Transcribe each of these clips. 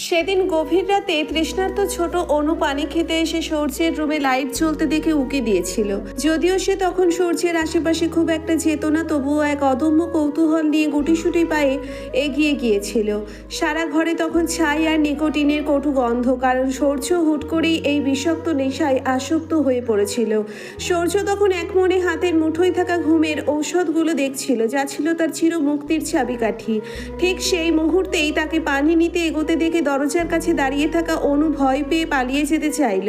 সেদিন গভীর রাতে তৃষ্ণার্ত ছোট অনু পানি খেতে এসে সূর্যের রুমে লাইট জ্বলতে দেখে উকি দিয়েছিল। যদিও সে তখন সূর্যের আশেপাশে খুব একটা যেত না, তবুও এক অদম্য কৌতূহল নিয়ে গুটিসুটি পায়ে এগিয়ে গিয়েছিল। সারা ঘরে তখন ছাই আর নিকোটিনের কটু গন্ধ, কারণ সূর্য হুট করেই এই বিষাক্ত নেশায় আসক্ত হয়ে পড়েছিল। সূর্য তখন এক মনে হাতের মুঠোয় থাকা ঘুমের ঔষধগুলো দেখছিল, যা ছিল তার চির মুক্তির চাবিকাঠি। ঠিক সেই মুহূর্তেই তাকে পানি নিতে এগোতে দেখে দরজার কাছে দাঁড়িয়ে থাকা অনু ভয় পেয়ে পালিয়ে যেতে চাইল,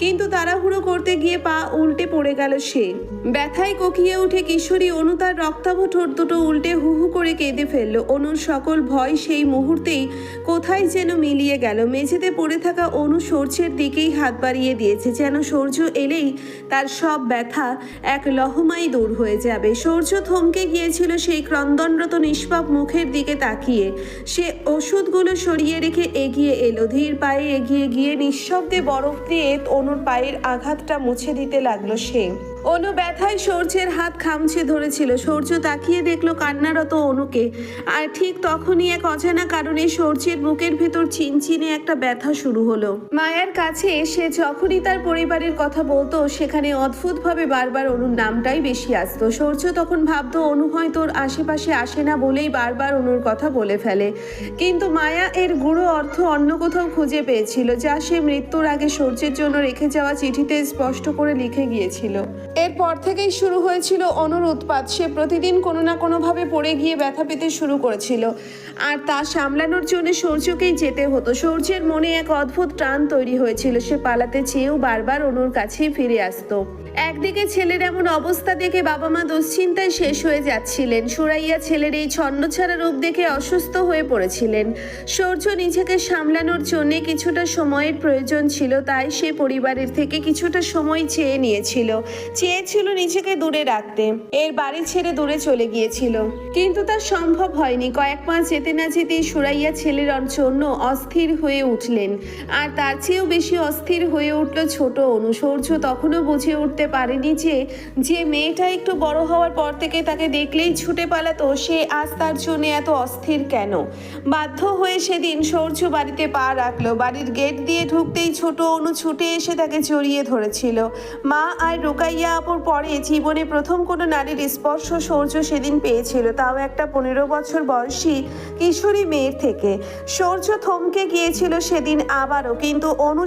কিন্তু তাড়াহুড়ো করতে গিয়ে পা উল্টে পড়ে গেল সে। ব্যথায় কোকিয়ে উঠে কিশোরী অনু তার রক্তাভ ঠোঁট দুটো উল্টে হু হু করে কেঁদে ফেলল। অনুর সকল ভয় সেই মুহূর্তেই কোথায় যেন মিলিয়ে গেল। মেঝেতে পড়ে থাকা অনু সূর্যের দিকেই হাত বাড়িয়ে দিয়েছে, যেন সূর্য এলেই তার সব ব্যথা এক লহমায় দূর হয়ে যাবে। সূর্য থমকে গিয়েছিল সেই ক্রন্দনরত নিষ্পাপ মুখের দিকে তাকিয়ে। সে ওষুধগুলো সরিয়ে রেখে এগিয়ে এলো, ধীর পায়ে এগিয়ে গিয়ে নিঃশব্দে বরফ দিয়ে অনুর পায়ের আঘাতটা মুছে দিতে লাগলো সে। অনু ব্যথায় সূর্যের হাত খামছে ধরেছিল। সূর্য তাকিয়ে দেখলো কান্নারত অনুকে, আর ঠিক তখনই এক অজানা কারণে সূর্যের বুকের ভেতর চিনচিনে একটা ব্যথা শুরু হলো। মায়ার কাছে সে যখনই তার পরিবারের কথা বলতো, সেখানে অদ্ভুতভাবে বারবার অনুর নামটাই বেশি আসতো। সূর্য তখন ভাবতো অনু হয়তো ওর আশেপাশে আসে না বলেই বারবার অনুর কথা বলে ফেলে, কিন্তু মায়া এর গুঁড়ো অর্থ অন্য কোথাও খুঁজে পেয়েছিল, যা সে মৃত্যুর আগে সূর্যের জন্য রেখে যাওয়া চিঠিতে স্পষ্ট করে লিখে গিয়েছিল। এরপর থেকেই শুরু হয়েছিল অনুর উৎপাত। সে প্রতিদিন কোনো না কোনোভাবে পড়ে গিয়ে ব্যথা পেতে শুরু করেছিল, আর তা সামলানোর জন্য সূর্যকেই যেতে হতো। সূর্যের মনে এক অদ্ভুত টান তৈরি হয়েছিল। সে পালাতে চেয়েও বারবার অনুর কাছেই ফিরে আসতো। একদিকে ছেলের এমন অবস্থা দেখে বাবা মা দুশ্চিন্তায় শেষ হয়ে যাচ্ছিলেন। সুরাইয়া ছেলের এই ছন্নছাড়া রূপ দেখে অসুস্থ হয়ে পড়েছিলেন। সূর্য নিজেকে সামলানোর জন্য কিছুটা সময়ের প্রয়োজন ছিল, তাই সে পরিবারের থেকে কিছুটা সময় চেয়েছিল নিজেকে দূরে রাখতে। এর বাড়ি ছেড়ে দূরে চলে গিয়েছিল, কিন্তু তা সম্ভব হয়নি। কয়েক মাস যেতে না যেতেই সুরাইয়া ছেলের জন্য অস্থির হয়ে উঠলেন, আর তার চেয়েও বেশি অস্থির হয়ে উঠল ছোট অনু। সূর্য তখনও বুঝে উঠতে পারেনি যে মেয়েটা একটু বড় হওয়ার পর থেকে তাকে দেখলেই ছুটে পালাতো, সে আজ তার জন্য এত অস্থির কেন। বাধ্য হয়ে সেদিন সূর্য বাড়িতে পা রাখলো। বাড়ির গেট দিয়ে ঢুকতেই ছোট অনু ছুটে এসে তাকে জড়িয়ে ধরেছিল। মা আর রুকাইয়া আপুর পরে জীবনে প্রথম কোনো নারীর স্পর্শ সূর্য সেদিন পেয়েছিল, তাও একটা 15 বছর বয়সী কিশোরী মেয়ের থেকে। সূর্য থমকে গিয়েছিল সেদিন আবারও, কিন্তু অনু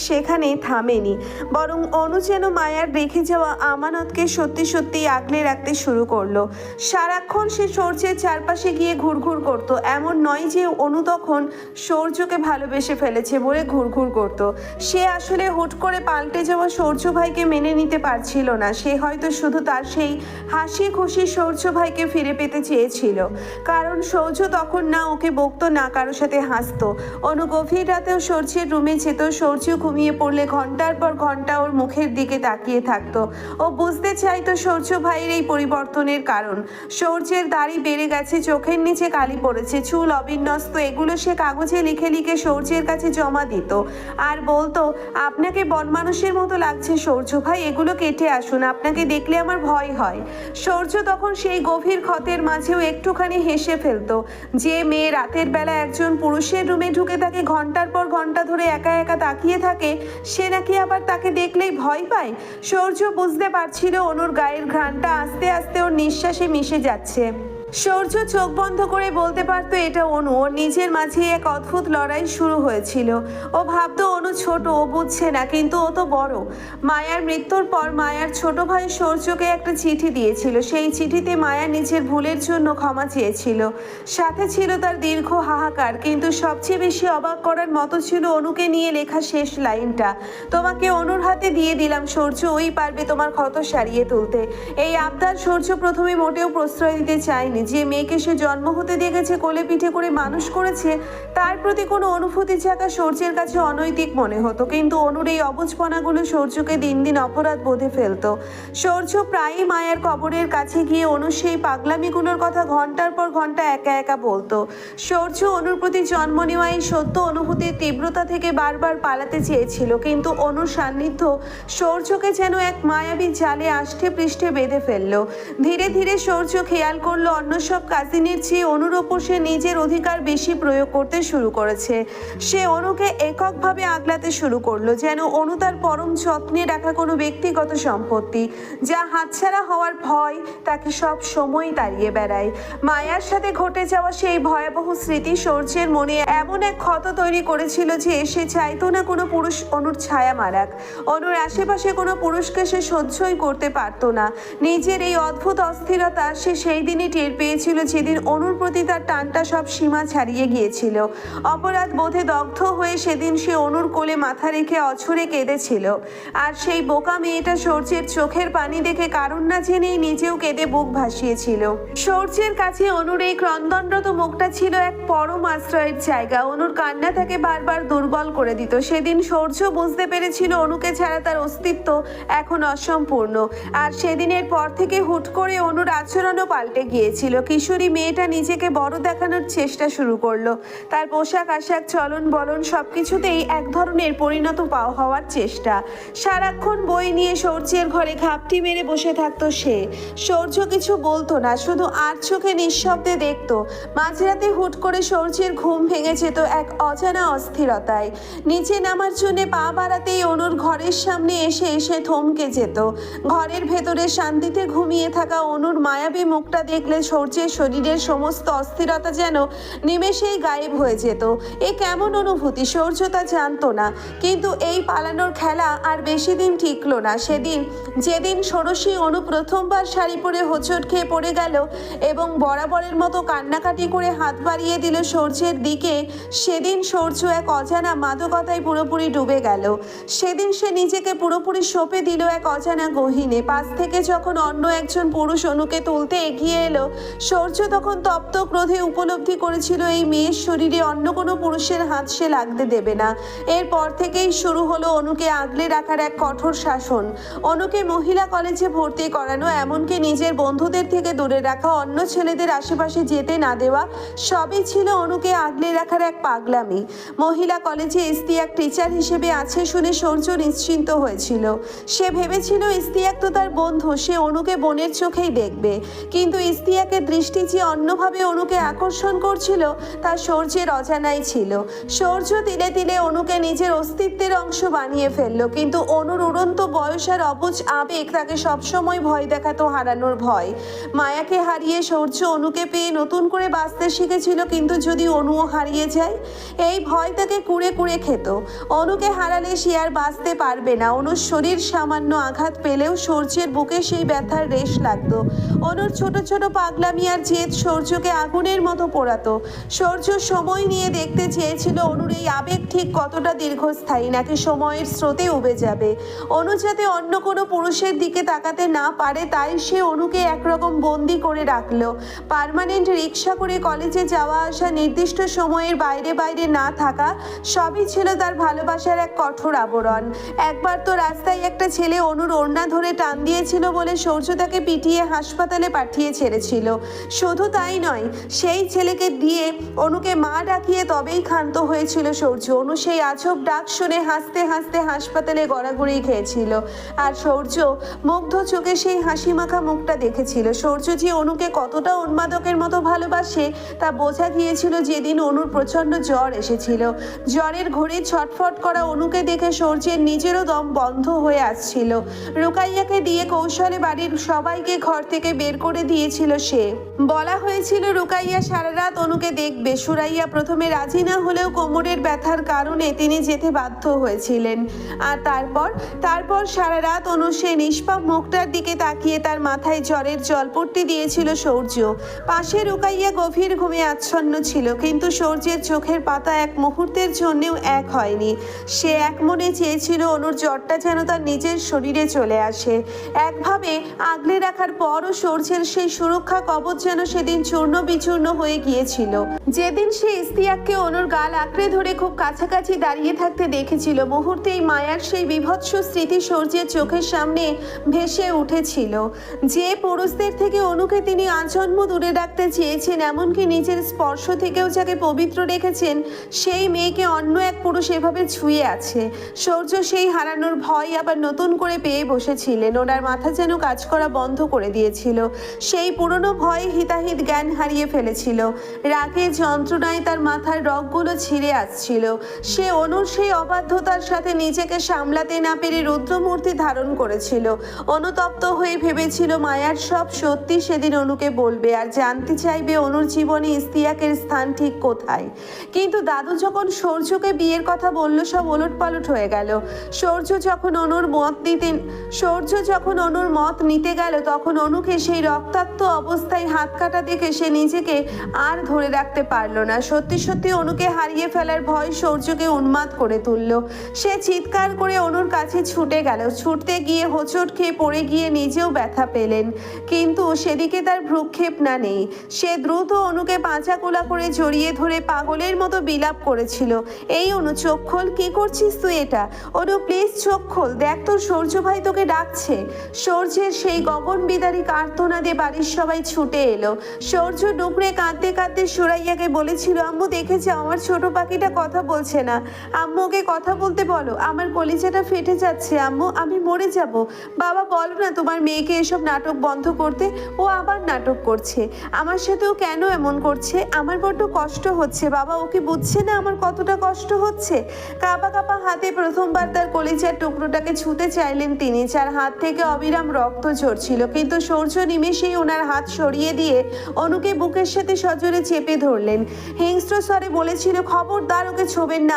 সেখানে থামেনি, বরং অনু যেন মায়ার রেখে যাওয়া আমানতকে সত্যি সত্যি আগলে রাখতে শুরু করলো। সারাক্ষণ সে সূর্যের চারপাশে গিয়ে ঘুরঘুর করত। এমন নয় যে অনু তখন সূর্যকে ভালোবেসে ফেলেছে বলে ঘুরঘুর করত। সে আসলে হুট করে পাল্টে যাওয়া সূর্য ভাইকে মেনে নিতে পারছিল না। সে হয়তো শুধু তার সেই হাসি খুশি সূর্য ভাইকে ফিরে পেতে চেয়েছিল, কারণ সূর্য তখন না ওকে বকতো না কারো সাথে হাসতো। অনু গভীর রাতেও সূর্যের রুমে যেত। সূর্য ঘুমিয়ে পড়লে ঘন্টার পর ঘন্টা ওর মুখের দিকে তাকিয়ে থাকতো। ও বুঝতে চাইতো সূর্য ভাইয়ের এই পরিবর্তনের কারণ। সূর্যের দাড়ি বেড়ে গেছে, চোখের নিচে কালি পড়েছে, চুল অবিন্যস্ত। এগুলো সে কাগজে লিখে লিখে সূর্যের কাছে জমা দিত, আর বলতো, আপনাকে বনমানুষের মতো লাগছে সূর্য ভাই, এগুলো কেটে আসুন, আপনাকে দেখলে আমার ভয় হয়। সূর্য তখন সেই গভীর ক্ষতের মাঝেও একটুখানি হেসে ফেলতো। যে মেয়ে রাতের বেলা একজন পুরুষের রুমে ঢুকে তাকে ঘন্টার পর ঘন্টা ধরে একা একা তাকিয়ে থাকে, সে নাকি আবার তাকে দেখলেই ভয় পায়। সূর্য বুঝতে পারছিল অনুর গায়ের ঘ্রাণটা আস্তে আস্তে ওর নিঃশ্বাসে মিশে যাচ্ছে। সূর্য চোখ বন্ধ করে বলতে পারতো এটা অনু। ওর নিজের মাঝে এক অদ্ভুত লড়াই শুরু হয়েছিল। ও ভাবতো অনু ছোট, ও বুঝছে না, কিন্তু ও তো বড়। মায়ার মৃত্যুর পর মায়ার ছোট ভাই সূর্যকে একটা চিঠি দিয়েছিল। সেই চিঠিতে মায়া নিজের ভুলের জন্য ক্ষমা চেয়েছিল, সাথে ছিল তার দীর্ঘ হাহাকার। কিন্তু সবচেয়ে বেশি অবাক করার মতো ছিল অনুকে নিয়ে লেখা শেষ লাইনটা, তোমাকে অনুর হাতে দিয়ে দিলাম সূর্য, ওই পারবে তোমার ক্ষত সারিয়ে তুলতে। এই আবদার সূর্য প্রথমে মোটেও প্রশ্রয় দিতে চায়নি। যে মেয়েকে সে জন্ম হতে দেখেছে, কোলে পিঠে করে মানুষ করেছে, তার প্রতি কোনো অনুভূতি জাগা সূর্যের কাছে অনৈতিক মনে হতো। কিন্তু অনুর এই অবুঝপনাগুলো সূর্যকে দিন দিন অপরাধ বোধে ফেলতো। সূর্য প্রায়ই মায়ের কবরের কাছে গিয়ে অনুর সেই পাগলামিগুলোর কথা ঘন্টার পর ঘন্টা একা একা বলতো। সূর্য অনুর প্রতি জন্ম নেওয়া এই সত্য অনুভূতির তীব্রতা থেকে বারবার পালাতে চেয়েছিল, কিন্তু অনুর সান্নিধ্য সূর্যকে যেন এক মায়াবী জালে আষ্টে পৃষ্ঠে বেঁধে ফেললো। ধীরে ধীরে সূর্য খেয়াল করলো অন্য সব কাজিনের চেয়ে অনুর ওপর সে নিজের অধিকার বেশি প্রয়োগ করতে শুরু করেছে। সে অনুকে এককভাবে আগলাতে শুরু করলো, যেন অনু তার পরম যত্নে রাখা কোনো ব্যক্তিগত সম্পত্তি, যা হাতছাড়া হওয়ার ভয় তাকে সব সময় তাড়িয়ে বেড়ায়। মায়ার সাথে ঘটে যাওয়া সেই ভয়াবহ স্মৃতি সূর্যের মনে এমন এক ক্ষত তৈরি করেছিল যে সে চাইতো না কোনো পুরুষ অনুর ছায়া মারাক। অনুর আশেপাশে কোনো পুরুষকে সে সহ্যই করতে পারতো না। নিজের এই অদ্ভুত অস্থিরতা সে সেই দিনই টের পেয়েছিল যেদিন অনুর প্রতি তার টানটা সব সীমা ছাড়িয়ে গিয়েছিল। অপরাধ বোধে দগ্ধ হয়ে সেদিন সে অনুর কোলে মাথা রেখে অঝরে কেঁদেছিল। আর সেই বোকা মেয়েটা সূর্যের চোখের পানি দেখে কারণ না জেনেই নিজেও কেঁদে বুক ভাসিয়েছিল। সূর্যের কাছে অনুর এই ক্রন্দনরত মুখটা ছিল এক পরম আশ্রয়ের জায়গা। অনুর কান্না তাকে বারবার দুর্বল করে দিত। সেদিন সূর্য বুঝতে পেরেছিল অনুকে ছাড়া তার অস্তিত্ব এখন অসম্পূর্ণ। আর সেদিনের পর থেকে হুট করে অনুর আচরণও পাল্টে গিয়েছিল। কিশোরী মেয়েটা নিজেকে বড় দেখানোর চেষ্টা শুরু করলো। তার পোশাক আশাক, চলন বলন সবকিছুতেই এক ধরনের পরিণত হওয়ার চেষ্টা। সারাক্ষণ বই নিয়ে সূর্যের ঘরে ঘাপটি মেরে বসে থাকতো সে। সূর্য কিছু বলতো না, শুধু আর চোখে নিঃশব্দে দেখতো। মাঝরাতে হুট করে সূর্যের ঘুম ভেঙে যেত এক অজানা অস্থিরতায়। নিচে নামার জন্য পা বাড়াতেই অনুর ঘরের সামনে এসে এসে থমকে যেত। ঘরের ভেতরে শান্তিতে ঘুমিয়ে থাকা অনুর মায়াবী মুখটা দেখলে সূর্যের শরীরের সমস্ত অস্থিরতা যেন নিমেষেই গায়েব হয়ে যেত। এ কেমন অনুভূতি সূর্য তা জানতো না, কিন্তু এই পালানোর খেলা আর বেশি দিন টিকলো না। যেদিন ষোড়শী অনু প্রথমবার শাড়ি পরে হোঁচট খেয়ে পড়ে গেল এবং বরাবরের মতো কান্নাকাটি করে হাত বাড়িয়ে দিল সূর্যের দিকে, সেদিন সূর্য এক অজানা মাদকতায় পুরোপুরি ডুবে গেল। সেদিন সে নিজেকে পুরোপুরি সঁপে দিল এক অজানা গহীনে। পাশ থেকে যখন অন্য একজন পুরুষ অনুকে তুলতে এগিয়ে এলো, সূর্য তখন তপ্ত ক্রোধে উপলব্ধি করেছিল এই মেয়ের শরীরে অন্য কোনো পুরুষের হাত সে লাগতে দেবে না। এরপর থেকেই শুরু হলো অনুকে আগলে রাখার এক কঠোর শাসন। অনুকে মহিলা কলেজে ভর্তি করানো, এমনকি নিজের বন্ধুদের থেকে দূরে রাখা, অন্য ছেলেদের আশেপাশে যেতে না দেওয়া, সবই ছিল অনুকে আগলে রাখার এক পাগলামি। মহিলা কলেজে ইস্তিয়াক টিচার হিসেবে আছে শুনে সূর্য নিশ্চিন্ত হয়েছিল। সে ভেবেছিল ইস্তিয়াক তো তার বন্ধু, সে অনুকে বোনের চোখেই দেখবে। কিন্তু ইস্তিয়াকের দৃষ্টি যে অন্যভাবে অনুকে আকর্ষণ করছিল তা সূর্যের অজানাই ছিল। সূর্য তিলে তিলে অনুকে নিজের অস্তিত্বের অংশ বানিয়ে ফেললো, কিন্তু অনুর উড়ন্ত বয়স আর অবুঝ আবেগ তাকে সবসময় ভয় দেখাতো, হারানোর ভয়। মায়াকে হারিয়ে সূর্য অনুকে পেয়ে নতুন করে বাঁচতে শিখেছিল, কিন্তু যদি অনুও হারিয়ে যায়, এই ভয় তাকে কুড়ে কুড়ে খেত। অনুকে হারালে সে আর বাঁচতে পারবে না। অনুর শরীর সামান্য আঘাত পেলেও সূর্যের বুকে সেই ব্যথার রেশ লাগতো। অনুর ছোট ছোট পাগলামি আর জেদ সূর্যকে আগুনের মতো পোড়াতো। সূর্য সময় নিয়ে দেখতে চেয়েছিল অনুর এই আবেগ ঠিক কতটা দীর্ঘস্থায়ী, নাকি সময়ের স্রোতে উবে যাবে। অনু যাতে অন্য কোনো পুরুষের দিকে তাকাতে না পারে, তাই সে অনুকে একরকম বন্দি করে রাখলো। পার্মানেন্ট রিক্সা করে কলেজে যাওয়া আসা, নির্দিষ্ট সময়ের বাইরে বাইরে না থাকা, সবই ছিল তার ভালোবাসার এক কঠোর আবরণ। একবার তো রাস্তায় একটা ছেলে অনুর ওড়না ধরে টান দিয়েছিল বলে সূর্য তাকে পিটিয়ে হাসপাতালে পাঠিয়ে ছেড়েছিল। শুধু তাই নয়, সেই ছেলেকে দিয়ে অনুকে মা ডাকিয়ে তবেই ক্ষান্ত হয়েছিল সূর্য। অনু সেই আজব ডাক শুনে হাসতে হাসতে হাসপাতালে গড়াগড়ি খেয়েছিল। আর সূর্য মুগ্ধ চোখে সেই হাসি মাখা মুখটা দেখেছিল। সূর্য যে অনুকে কতটা উন্মাদকের মতো ভালোবাসে তা বোঝা গিয়েছিল যেদিন অনুর প্রচণ্ড জ্বর এসেছিল। জ্বরের ঘোরে ছটফট করা অনুকে দেখে সূর্যের নিজেরও দম বন্ধ হয়ে আসছিল। রুকাইয়াকে দিয়ে কৌশলে বাড়ির সবাইকে ঘর থেকে বের করে দিয়েছিল সে। বলা হয়েছিল রুকাইয়া সারা রাত অনুকে দেখবে। সুরাইয়া প্রথমে রাজি না হলেও কোমরের ব্যথার কারণে তিনি যেতে বাধ্য হয়েছিলেন। আর তারপর সারা রাত অনু সেই নিষ্পাপ মুখটার দিকে তাকিয়ে তার মাথায় জ্বরের জলপট্টি দিয়েছিল সূর্য। পাশে রুকাইয়া গভীর ঘুমে আচ্ছন্ন ছিল, কিন্তু সূর্যের চোখের পাতা এক মুহূর্তের জন্যেও এক হয়নি। সে এক মনে চেয়েছিল অনুর জ্বরটা যেন তার নিজের শরীরে চলে আসে। একভাবে আগলে রাখার পরও সূর্যের সেই সুরক্ষা কবচ যেন সেদিন চূর্ণ বিচূর্ণ হয়ে গিয়েছিল। যেদিন সে ইস্তিয়াককে অনুর গাল আঁকড়ে ধরে খুব কাছে কাছাকাছি দাঁড়িয়ে থাকতে দেখেছিল। মুহূর্তেই মায়ার সেই বিভৎস স্মৃতি সূর্যের চোখের সামনে ভেসে উঠেছিল। যে পুরুষদের থেকে অনুকে তিনি আজন্ম দূরে রাখতে চেয়েছেন, এমনকি নিজের স্পর্শ থেকেও যাকে পবিত্র রেখেছেন, সেই মেয়েকে অন্য এক পুরুষ এভাবে ছুঁয়ে আছে। সূর্য সেই হারানোর ভয় আবার নতুন করে পেয়ে বসেছিলেন। ওনার মাথা যেন কাজ করা বন্ধ করে দিয়েছিল। সেই পুরনো ভয়ে হিতাহিত জ্ঞান হারিয়ে ফেলেছিল। রাগে যন্ত্রণায় তার মাথার রগগুলো ছিঁড়ে আসছিল। সে অনুর সেই অবাধ্যতার সাথে নিজেকে সামলাতে না পেরে রুদ্রমূর্তি ধারণ করেছিল। অনুতপ্ত হয়ে ভেবেছিল মায়ার সব সত্যি সেদিন অনুকে বলবে আর জানতে চাইবে অনুর জীবনে ইস্তিয়াকের স্থান ঠিক কোথায়। কিন্তু দাদু যখন সূর্যকে বিয়ের কথা বলল, সব ওলটপালট হয়ে গেল। সূর্য যখন অনুর মত নিতে গেল, তখন অনুকে সেই রক্তাক্ত অবস্থায় হাত কাটা দেখে সে নিজেকে আর ধরে রাখতে পারল না। সত্যি সত্যি অনুকে হারিয়ে ফেলার ভয় সূর্যকে উন্মাদ করে তুলল। সে চিৎকার করে অনুর কাছে ছুটে গেল। ছুটতে গিয়ে হোঁচট খেয়ে পড়ে গিয়ে নিজেও ব্যথা পেলেন, কিন্তু সেদিকে তার ভ্রুক্ষেপ না নেই। সে দ্রুত অনুকে পাঁচা কোলা করে জড়িয়ে ধরে পাগলের মতো বিলাপ করেছিল। এই অনু, চোখ খোল, কি করছিস তুই এটা? অনু প্লিজ চোখ খোল, দেখ তোর সূর্য ভাই তোকে ডাকছে। সূর্যের সেই গগন বিদারী আর্তনাদে বাড়ির সবাই ছুটে এলো। সূর্য ডুকরে কাঁদতে কাঁদতে সুরাইয়াকে বলেছিল, আম্মু দেখেছে আমার ছোট পাখিটা কথা বলছে না, আম্মু ওকে কথা বলতে বলো, আমার কলিজাটা ফেটে যাচ্ছে আম্মু, আমি মরে যাব। বাবা বলো না তোমার মেয়েকে এসব নাটক বন্ধ করতে, ও আবার নাটক করছে, আমার সাথেও কেন এমন করছে, আমার বড্ড কষ্ট হচ্ছে বাবা, ওকে বুঝছে না আমার কতটা কষ্ট হচ্ছে। কাঁপা কাঁপা হাতে প্রথমবার তার কলিজার টুকরোটাকে ছুঁতে চাইলেন তিনি, যার হাত থেকে অবিরাম রক্ত ঝরছিল, কিন্তু সূর্য নিমেষেই ওনার হাত সরিয়ে দিয়ে অনুকে বুকের সাথে সজোরে চেপে ধরলেন। হিংস্র স্বরে বলেছিল, খবরদার ওকে ছোবেন না,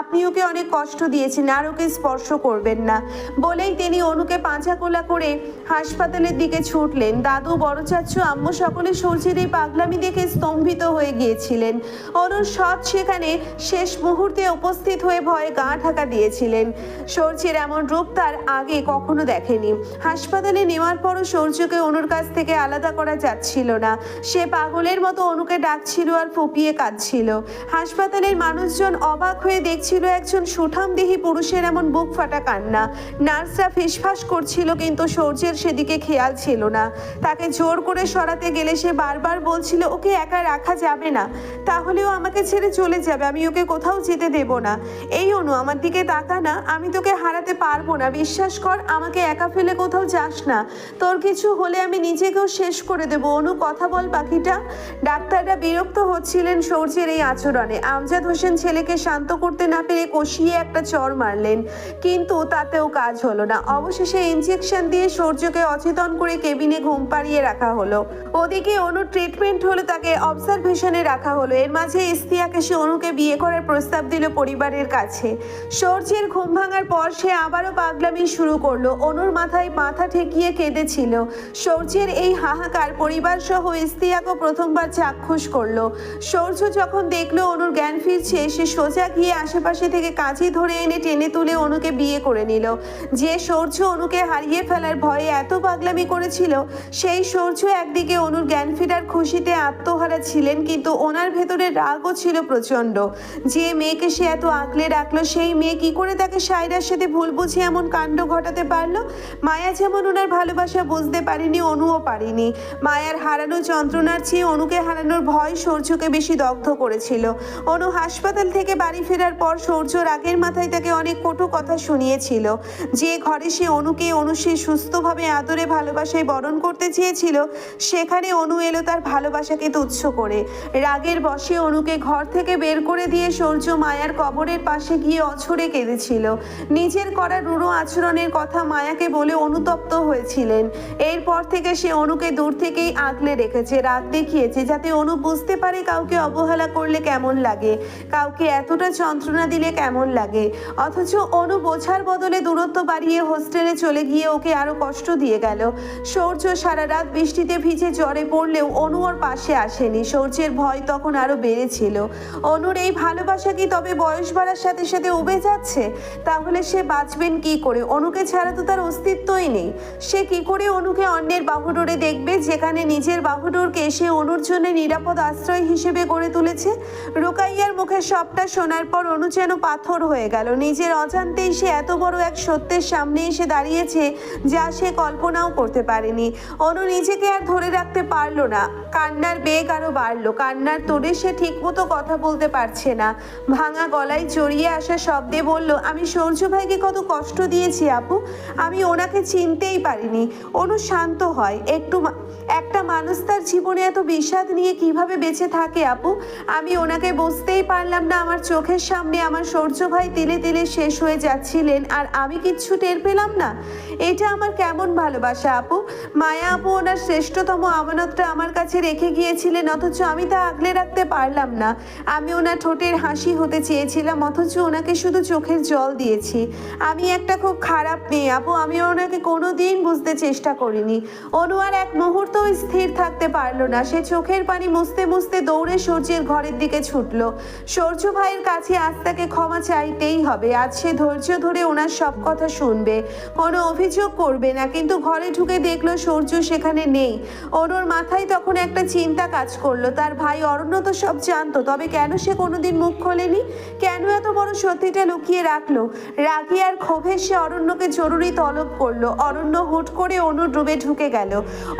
আপনি ওকে অনেক কষ্ট দিয়েছেন, আর ওকে স্পর্শ করবেন না। বলেই তিনি অনুকে পাঁচা কোলা করে হাসপাতালের দিকে ছুটলেন। দাদু, বড় চাচু, আম্মু সকলে সূর্যের এই পাগলামি দেখে স্তম্ভিত হয়ে গিয়েছিলেন। অনুর সৎ সেখানে শেষ মুহূর্তে উপস্থিত হয়ে ভয়ে গা ঢাকা দিয়েছিলেন। সূর্যের এমন রূপ তার আগে কখনো দেখেনি। হাসপাতালে নেওয়ার পরও সূর্যকে অনুর কাছ থেকে আলাদা করা যাচ্ছিল না। সে পাগলের মতো অনুকে ডাকছিল আর ফুপিয়ে কাঁদছিল। হাসপাতালের মানুষজন অবাক হয়ে দেখছিল একজন সুঠামদেহী পুরুষের এমন বুক ফাটা কান্না। নার্সরা ফিসফাস করছিল, কিন্তু সূর্যের সেদিকে খেয়াল ছিল না। তাকে জোর করে সরাতে গেলে সে বারবার বলছিল, ওকে একা রাখা যাবে না, তাহলেও আমাকে ছেড়ে চলে যাবে, আমি ওকে কোথাও যেতে দেব না। এই অনু, আমার দিকে তাকা না, আমি তোকে হারাতে পারবো না, বিশ্বাস কর, আমাকে একা ফেলে কোথাও যাস না, তোর কিছু হলে আমি নিজেকেও শেষ করে দেব। অনু কথা বল পাখিটা। ডাক্তাররা বিরক্ত হচ্ছিলেন সূর্যের এই আচরণে। আমজাদ হোসেন ছেলেকে শান্ত করতে না পেরে কষিয়ে একটা চড় মারলেন, কিন্তু তাতেও কাজ হলো না। অবশেষে ইনজেকশন দিয়ে সূর্যকে অচেতন করে কেবিনে ঘুম পাড়িয়ে রাখা হলো। ওদিকে অনুর ট্রিটমেন্ট হলো, তাকে অবজারভেশনে রাখা হলো। এর মাঝে ইস্তিয়াক এসে অনুকে বিয়ে করার প্রস্তাব দিল পরিবারের কাছে। সূর্যের ঘুম ভাঙার পর সে আবারও পাগলামি শুরু করলো। অনুর মাথায় মাথা ঠেকিয়ে কেঁদেছিল। সূর্যের এই হাহাকার পরিবার সহ ইস্তিয়াকও প্রথমবার চাক্ষুষ করলো। সূর্য যখন দেখলো অনুর জ্ঞান ফিরছে, সে সোজা গিয়ে আশেপাশে থেকে কাঁচি ধরে এনে টেনে তুলে অনুকে বিয়ে করে নিল। যে সূর্য অনুকে হারিয়ে ফেলার ভয়ে এত পাগলামি করেছিল, সেই সূর্য একদিকে অনুর জ্ঞান ফেরার খুশিতে আত্মহারা ছিলেন, কিন্তু ওনার ভেতরে রাগও ছিল প্রচন্ড। যে মেয়েকে সে এত আগলে রাখলো, সেই মেয়ে কি করে তাকে সায়রার সাথে ভুল বুঝে এমন কাণ্ড ঘটাতে পারলো। মায়া যেমন ওনার ভালোবাসা বুঝতে পারেনি, অনুও পারেনি। মায়ার হারানো যন্ত্রণার চেয়ে অনুকে হারানোর ভয় সূর্যকে বেশি দগ্ধ করেছিল। অনু হাসপাতাল থেকে বাড়ি ফেরার পর সূর্য রাগের মাথায় তাকে অনেক কটু কথা শুনিয়েছিল। যে ঘরে সে অনু সে সুস্থভাবে আদরে ভালোবাসায় বরণ করতে চেয়েছিল, সেখানে অনু এলো তার ভালোবাসাকে তুচ্ছ করে। রাগের বশে অনুকে ঘর থেকে বের করে দিয়ে সূর্য মায়ার কবরের পাশে গিয়ে অঝরে কেঁদেছিল। নিজের করা রূঢ় আচরণের কথা মায়াকে বলে অনুতপ্ত হয়েছিলেন। এরপর থেকে সে অনুকে দূর থেকেই আগলে রেখেছে, রাগ দেখিয়েছে, যাতে অনু বুঝতে পারে কাউকে অবহেলা করলে কেমন লাগে, কাউকে এতটা যন্ত্রণা দিলে কেমন লাগে। অথচ অনু বোঝার বদলে দূরত্ব বাড়িয়ে হোস্টেলে চলে গিয়ে ওকে আরো কষ্ট দিয়ে গেল। সূর্য সারা রাত বৃষ্টিতে ভিজে জ্বরে পড়লেও অনু ওর পাশে আসেনি। সূর্যের ভয় তখন আরো বেড়েছিল। অনুর এই ভালোবাসা কি তবে বয়স বাড়ার সাথে সাথে উবে যাচ্ছে? তাহলে সে বাঁচবেন কি করে? অনুকে ছাড়া তো তার অস্তিত্বই নেই। সে কি করে অনুকে অন্যের বাহুডোরে দেখবে, যেখানে নিজের বাহুডোরকে সে অনুর জন্য নিরাপদ আশ্রয় হিসেবে গড়ে তুলেছে? রুকাইয়ার মুখে সবটা শোনা শোনার পর অনু যেন পাথর হয়ে গেল। নিজের অজান্তেই সে এত বড় এক সত্যের সামনে এসে দাঁড়িয়েছে যা সে কল্পনাও করতে পারেনি। অনু নিজেকে আর ধরে রাখতে পারলো না, কান্নার বেগ আরো বাড়লো। কান্নার তোড়ে সে ঠিকমতো কথা বলতে পারছে না। ভাঙা গলায় জড়িয়ে আসা শব্দে বলল, আমি সূর্য ভাইকে কত কষ্ট দিয়েছি আপু, আমি ওনাকে চিনতেই পারিনি। অনু শান্ত হয়। একটা মানুষ তার জীবনে এত বিষাদ নিয়ে কিভাবে বেঁচে থাকে আপু, আমি ওনাকে বুঝতেই পারলাম না। আমার চোখের সামনে আমার সূর্য ভাই তিলে তিলে শেষ হয়ে যাচ্ছিলেন আর আমি কিচ্ছু টের পেলাম না। এটা আমার কেমন ভালোবাসা আপু। মায়া আপু ওনার শ্রেষ্ঠতম আমানতটা আমার কাছে রেখে গিয়েছিলেন, অথচ আমি তা আগলে রাখতে পারলাম না। আমি ওনার ঠোঁটের হাসি হতে চেয়েছিলাম, অথচ ওনাকে শুধু চোখের জল দিয়েছি। আমি একটা খুব খারাপ মেয়ে আপু, আমি ওনাকে কোনো দিন বুঝতে চেষ্টা করিনি। অনু আর এক মুহূর্ত স্থির থাকতে পারলো না। সে চোখের পানি মুছতে মুছতে দৌড়ে সূর্যের ঘরের দিকে ছুটল। সূর্য ভাইয়ের কাছে আজ তাকে ক্ষমা চাইতেই হবে। আজ সে ধৈর্য ধরে ওনার সব কথা শুনবে, কোনো অভিযোগ করবে না। কিন্তু ঘরে ঢুকে দেখলো সূর্য সেখানে নেই। অনুর মাথায় তখন একটা চিন্তা কাজ করলো, তার ভাই অরণ্য তো সব জানতো, তবে কেন সে কোনোদিন মুখ খোলেনি? কেন এত বড় সত্যিটা লুকিয়ে রাখলো? রাগী আর ক্ষোভে সে অরণ্যকে জরুরি তলব করলো। অরণ্য হুট করে অনুর রুমে ঢুকে গেল।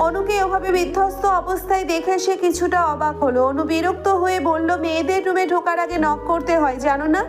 অনুকে ওভাবে বিধ্বস্ত অবস্থায় দেখে সে কিছুটা অবাক হলো। অনু বিরক্ত হয়ে বলল, মেয়েদের রুমে ঢোকার আগে নক করতে হয় জানো না?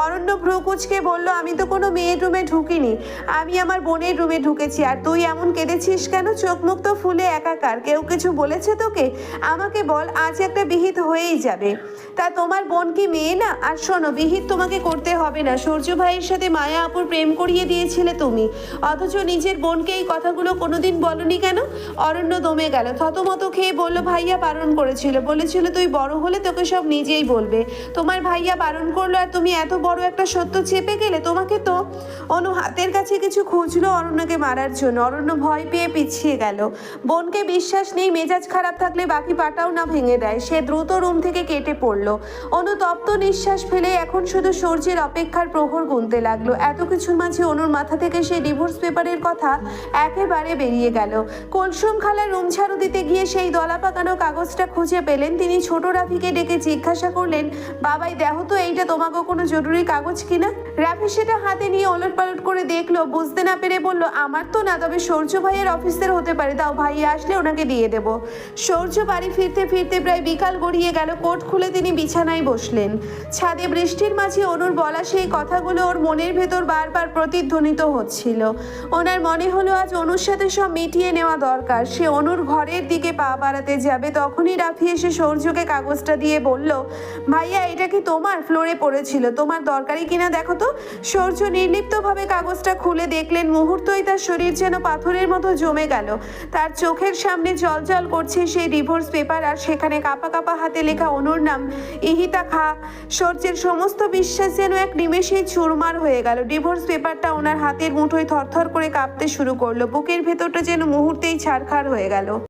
অরণ্য ভ্রু কুঁচকে বলল, আমি তো কোনো মেয়ের রুমে ঢুকিনি, আমি আমার বোনের রুমে ঢুকেছি। আর তুই এমন কেঁদেছিস কেন? চোখ মুখ তো ফুলে একাকার। কেউ কিছু বলেছে তোকে? আমাকে বল, আজ একটা বিহিত হয়েই যাবে। তা তোমার বোন কি মেয়ে না? আর শোনো, বিহিত তোমাকে করতে হবে না। সূর্য ভাইয়ের সাথে মায়া আপুর প্রেম করিয়ে দিয়েছিলে তুমি, অথচ নিজের বোনকে এই কথাগুলো কোনোদিন বলনি কেন? অরণ্য দমে গেল। থতমত খেয়ে বলল, ভাইয়া বারণ করেছিল, বলেছিল তুই বড় হলে তোকে সব নিজেই বলবে। তোমার ভাইয়া বারণ করলো আর তুমি এত বড় একটা সত্য চেপে গেলে। তোমাকে তো। অনু হাতের কাছে কিছু খুঁজলো অরণ্যকে মারার জন্য। অরণ্য ভয় পেয়ে পিছিয়ে গেল। বোনকে বিশ্বাস নেই, মেজাজ খারাপ থাকলে বাকি পাটাও না ভেঙে দেয়। সে দ্রুত রুম থেকে কেটে পড়লো। অনু তপ্ত নিঃশ্বাস ফেলে এখন শুধু সূর্যের অপেক্ষার প্রহর গুনতে লাগলো। এত কিছুর মাঝে অনুর মাথা থেকে সেই ডিভোর্স পেপারের কথা একেবারে বেরিয়ে গেল। কুলসুম খালা রুম ঝাড়ু দিতে গিয়ে সেই দলা পাকানো কাগজটা খুঁজে পেলেন। তিনি ছোট রাফিকে ডেকে জিজ্ঞাসা করলেন, বাবাই দেখো তো এইটা তোমাকে কোনো জরুরি কাগজ কিনা? রাফি সেটা হাতে নিয়ে ওলটপালট করে দেখলো, বুঝতে না পেরে বলল, আমার তো না, তবে সূর্য ভাইয়ের অফিসের হতে পারে, তাও ভাইয়া আসলে ওনাকে দিয়ে দেব। সূর্য বাড়ি ফিরতে ফিরতে প্রায় বিকাল গড়িয়ে গেল। কোট খুলে তিনি বিছানায় বসলেন। ছাদে বৃষ্টির মাঝে অনুর বলা সেই কথাগুলো ওর মনের ভেতর বারবার প্রতিধ্বনিত হচ্ছিল। ওনার মনে হলো আজ অনুর সাথে সব মিটিয়ে নেওয়া দরকার। সে অনুর ঘরের দিকে পা বাড়াতে যাবে, তখনই রাফি এসে সূর্যকে কাগজটা দিয়ে বলল, ভাইয়া এটা কি তোমার? ফ্লোরে পড়েছিল, তোমার দরকারি কিনা দেখো তো। সূর্য নির্লিপ্তভাবে কাগজটা খুলে দেখলেন। মুহূর্তই তার শরীর যেন পাথরের মতো জমে গেল। তার চোখের সামনে জলজল করছে সেই ডিভোর্স পেপার, আর সেখানে কাপা কাপা হাতে লেখা অনুর নাম, ইহিতা খা। সূর্যের সমস্ত বিশ্বাস যেন এক নিমেষেই চুরমার হয়ে গেল। ডিভোর্স পেপারটা ওনার হাতের মুঠোয় থরথর করে কাঁপতে শুরু করলো। বুকের ভেতরটা যেন মুহূর্তেই ছারখার হয়ে গেল।